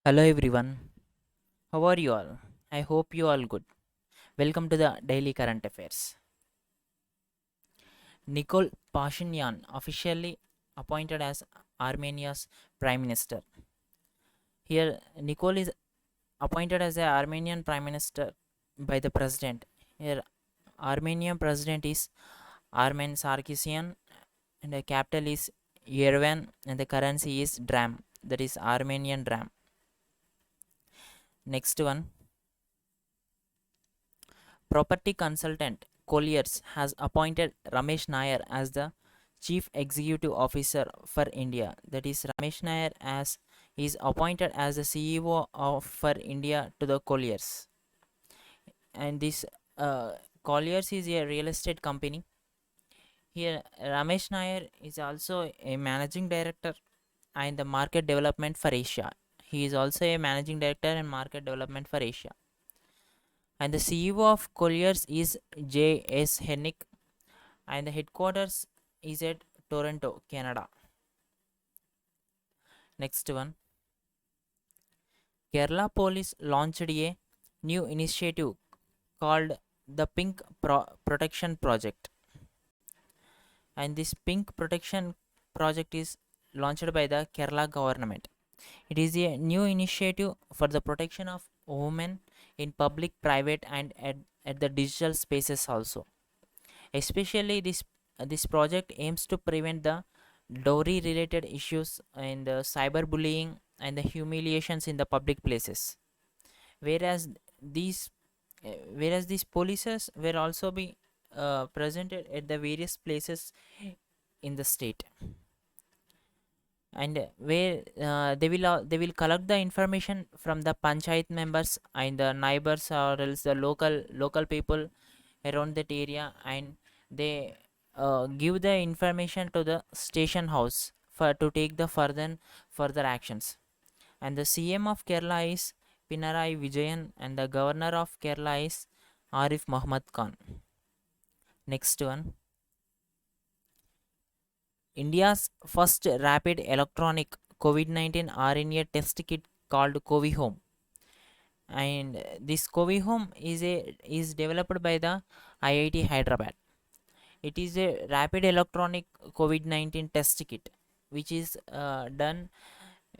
Hello everyone. How are you all? I hope you all good. Welcome to the Daily Current Affairs. Nikol Pashinyan officially appointed as Armenia's Prime Minister. Here Nikol is appointed as the Armenian Prime Minister by the President. Here Armenian President is Armen Sarkisian and the capital is Yerevan and the currency is dram, that is Armenian dram. Next one, property consultant Colliers has appointed Ramesh Nair as the Chief Executive Officer for India. That is, Ramesh Nair as is appointed as the CEO of for India to the Colliers. And this Colliers is a real estate company. Here, Ramesh Nair is also a managing director and the market development for Asia. He is also a managing director and market development for Asia. And the CEO of Colliers is J.S. Hennick and the headquarters is at Toronto, Canada. Next one, Kerala Police launched a new initiative called the Pink Protection Project. And this Pink Protection Project is launched by the Kerala government. It is a new initiative for the protection of women in public, private, and at the digital spaces also. Especially this project aims to prevent the dowry related issues and the cyberbullying and the humiliations in the public places. Whereas these these polices will also be presented at the various places in the state, and where they will collect the information from the panchayat members and the neighbors or else the local people around that area, and they give the information to the station house for to take the further actions. And the CM of Kerala is Pinarayi Vijayan and the governor of Kerala is Arif Muhammad Khan. Next one, India's first rapid electronic COVID-19 RNA test kit called CoviHome. And this CoviHome is developed by the IIT Hyderabad. It is a rapid electronic COVID-19 test kit which is done.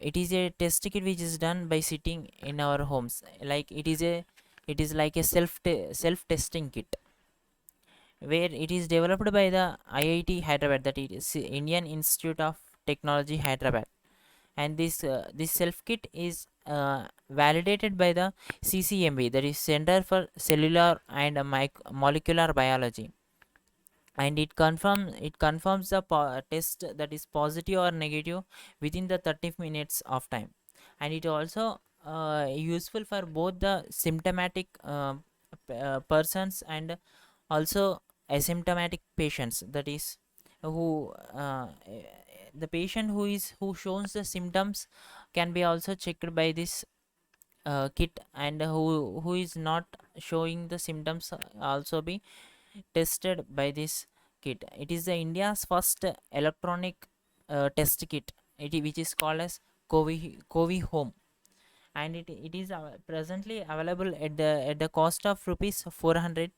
It is a test kit which is done by sitting in our homes. Like it is like a self testing kit where it is developed by the IIT Hyderabad, that is Indian Institute of Technology Hyderabad. And this self kit is validated by the CCMB, that is Center for Cellular and Molecular Biology, and it confirms the test that is positive or negative within the 30 minutes of time. And it also useful for both the symptomatic persons and also asymptomatic patients, that is who the patient who shows the symptoms can be also checked by this kit, and who is not showing the symptoms also be tested by this kit. It is the India's first electronic test kit, which is called as Covi Home, and it is presently available at the cost of rupees 400,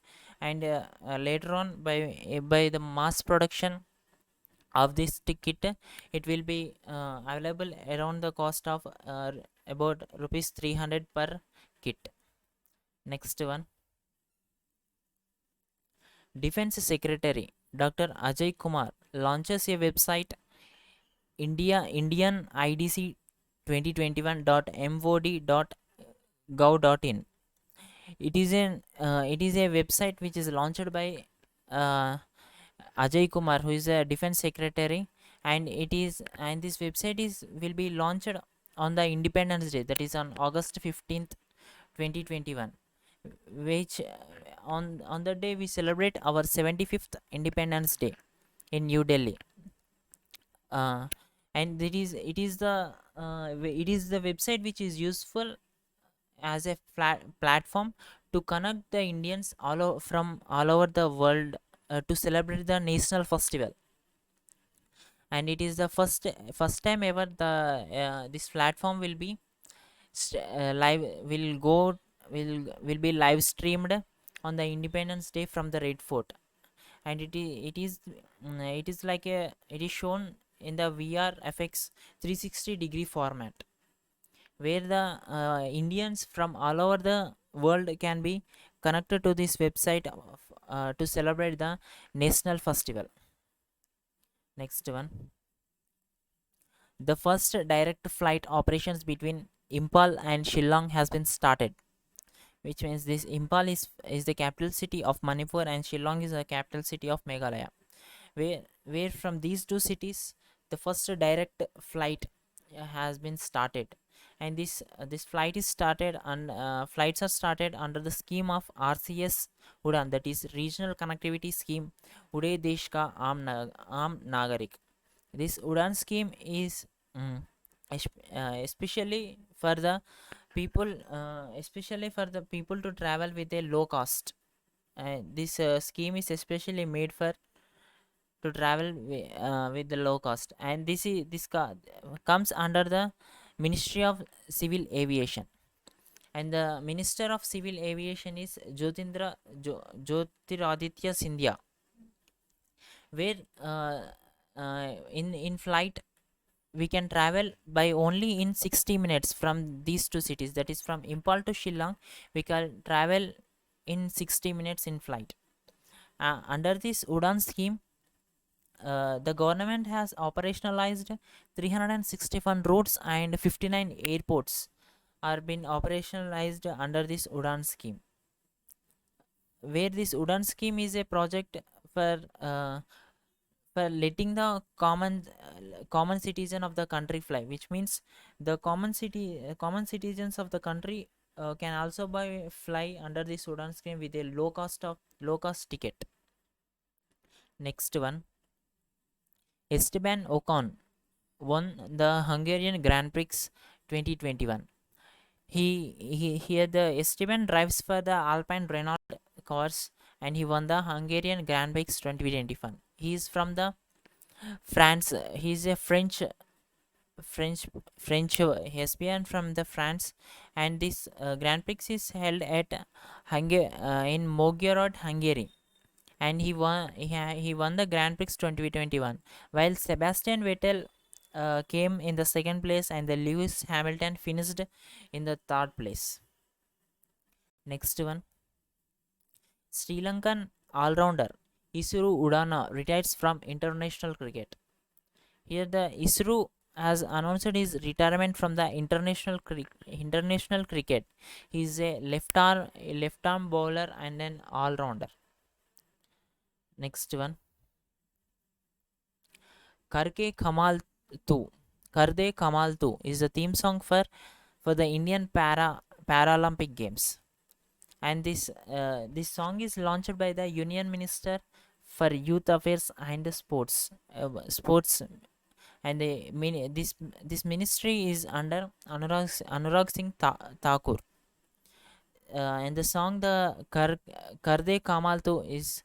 and later on by the mass production of this ticket it will be available around the cost of about rupees 300 per kit. Next one, Defense Secretary Dr. Ajay Kumar launches a website Indian IDC 2021.mod.gov.in. It is a website which is launched by uh, Ajay Kumar, who is a defense secretary, and this website is will be launched on the Independence Day, that is on August 15th, 2021, which on that day we celebrate our 75th Independence Day in New Delhi. Uh, and it is the website which is useful as a platform to connect the Indians from all over the world to celebrate the national festival. And it is the first time ever the this platform will be live will be live streamed on the Independence Day from the Red Fort, and it is like a it is shown in the VR FX 360-degree format, where the Indians from all over the world can be connected to this website to celebrate the national festival. Next one, the first direct flight operations between Impal and Shillong has been started, which means this Impal is the capital city of Manipur and Shillong is the capital city of Meghalaya, where from these two cities the first direct flight has been started, and this flight is started and flights are started under the scheme of RCS Udan, that is Regional Connectivity Scheme Uday Desh Ka Aam Nagarik. This Udan scheme is especially for the people to travel with a low cost. This scheme is especially made for to travel with the low cost, and comes under the Ministry of Civil Aviation, and the Minister of Civil Aviation is Jyotiraditya Scindia, where in flight we can travel by only in 60 minutes from these two cities, that is from Impal to Shillong. We can travel in 60 minutes in flight. Under this Udan scheme, the government has operationalized 361 routes and 59 airports are been operationalized under this Udan scheme, where this Udan scheme is a project for letting the common citizen of the country fly, which means the common citizens of the country can also buy fly under this Udan scheme with a low cost ticket. Next one, Esteban Ocon won the Hungarian Grand Prix 2021. Here the Esteban drives for the Alpine Renault cars, and he won the Hungarian Grand Prix 2021. He is from the France. He is a French Espion from the France, and this Grand Prix is held at in Mogorod, Hungary, and he won the Grand Prix 2021, while Sebastian Vettel came in the second place, and the Lewis Hamilton finished in the third place. Next one, Sri Lankan all-rounder Isuru Udana retires from international cricket. Here the Isuru has announced his retirement from the international cricket. He is a left arm bowler and an all-rounder. Next one, Karke Kamal Tu. Karde Kamal Tu is the theme song for the Indian Paralympic Games, and this song is launched by the Union Minister for Youth Affairs and Sports, and this ministry is under Anurag Singh Thakur. And the song Karde Kamal Tu is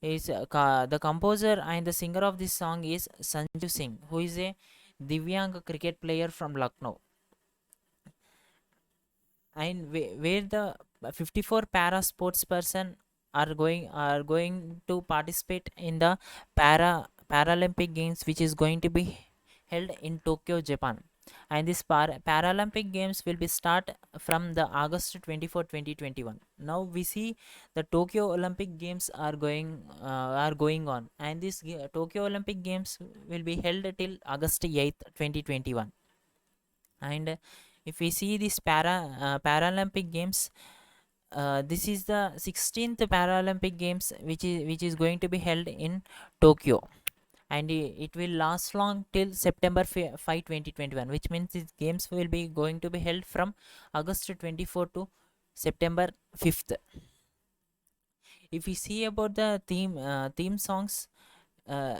the composer and the singer of this song is Sanju Singh, who is a Divyang cricket player from Lucknow, and where the 54 para sports person are going to participate in the Paralympic Games, which is going to be held in Tokyo, Japan. And this Paralympic Games will be start from the August 24, 2021. Now we see the Tokyo Olympic Games are going on, and this Tokyo Olympic Games will be held till August 8th, 2021. And if we see this Paralympic Games, this is the 16th Paralympic Games, which is going to be held in Tokyo, and it will last long till September 5, 2021, which means these games will be going to be held from August 24 to September 5th. If we see about the theme songs, uh,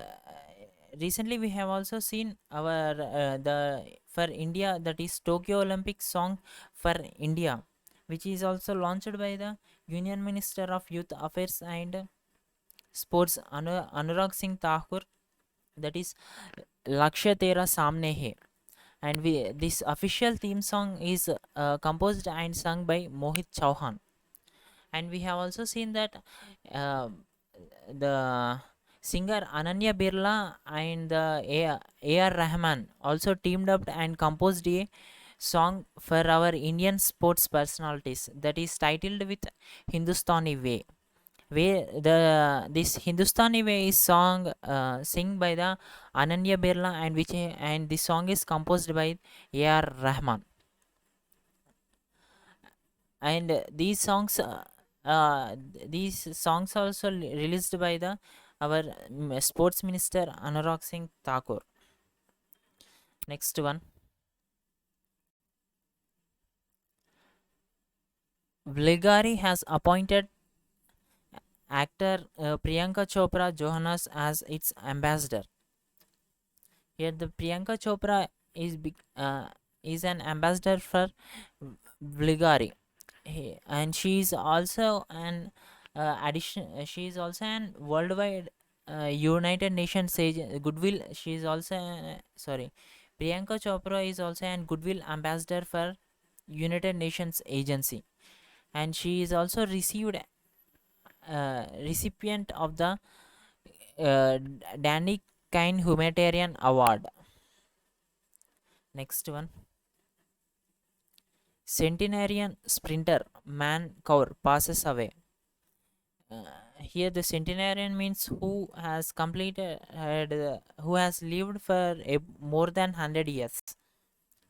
recently we have also seen our the for India, that is Tokyo Olympic song for India, which is also launched by the Union Minister of Youth Affairs and Sports Anurag Singh Thakur, that is Lakshya Tera Samne Hai. And this official theme song is composed and sung by Mohit Chauhan. And we have also seen that uh, the singer Ananya Birla and the A.R. Rahman also teamed up and composed a song for our Indian sports personalities that is titled with Hindustani Way. Where the this Hindustani Way is song sing by the Ananya Birla, and the song is composed by A.R. Rahman. And these songs also released by the our sports minister Anurag Singh Thakur. Next one, Vligari has appointed actor Priyanka Chopra Jonas as its ambassador. Here, the Priyanka Chopra is an ambassador for Vligari. And she is also an she is also an worldwide United Nations goodwill. She is also sorry, Priyanka Chopra is also an goodwill ambassador for United Nations agency, and she is also received recipient of the Danny Kine Humanitarian Award. Next one, centenarian sprinter Man Kaur passes away. Here the centenarian means who has lived for more than 100 years.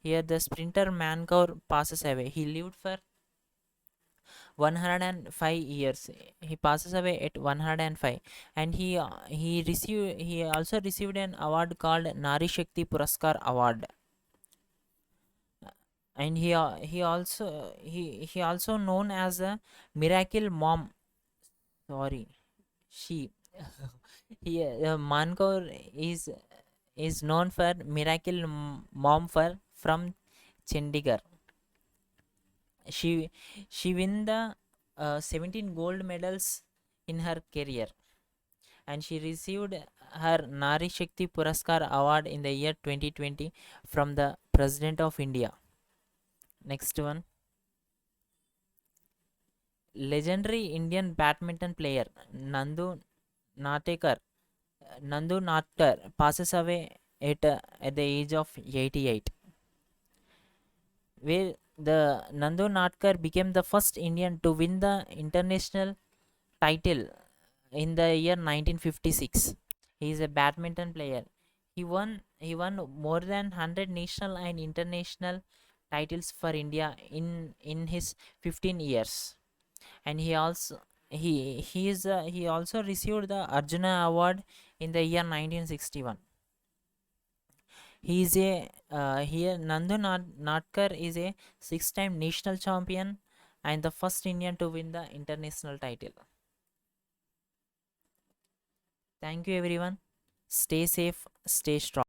Here the sprinter Mankaur passes away. He lived for 105 years. He passes away at 105, and he also received an award called Nari Shakti Puraskar Award. And he also known as a miracle mom. Sorry, she. He Mankaur is known for miracle mom for from Chandigarh. She she win the 17 gold medals in her career, and she received her Nari Shakti Puraskar Award in the year 2020 from the President of India. Next one, legendary Indian badminton player Nandu Natekar Nandu Natkar passes away at the age of 88, where the Nandu Natkar became the first Indian to win the international title in the year 1956. He is a badminton player. He won more than 100 national and international titles for India in his 15 years. And he also received the Arjuna Award in the year 1961. He is a here Nandu Natkar is a six-time national champion and the first Indian to win the international title. Thank you everyone. Stay safe, stay strong.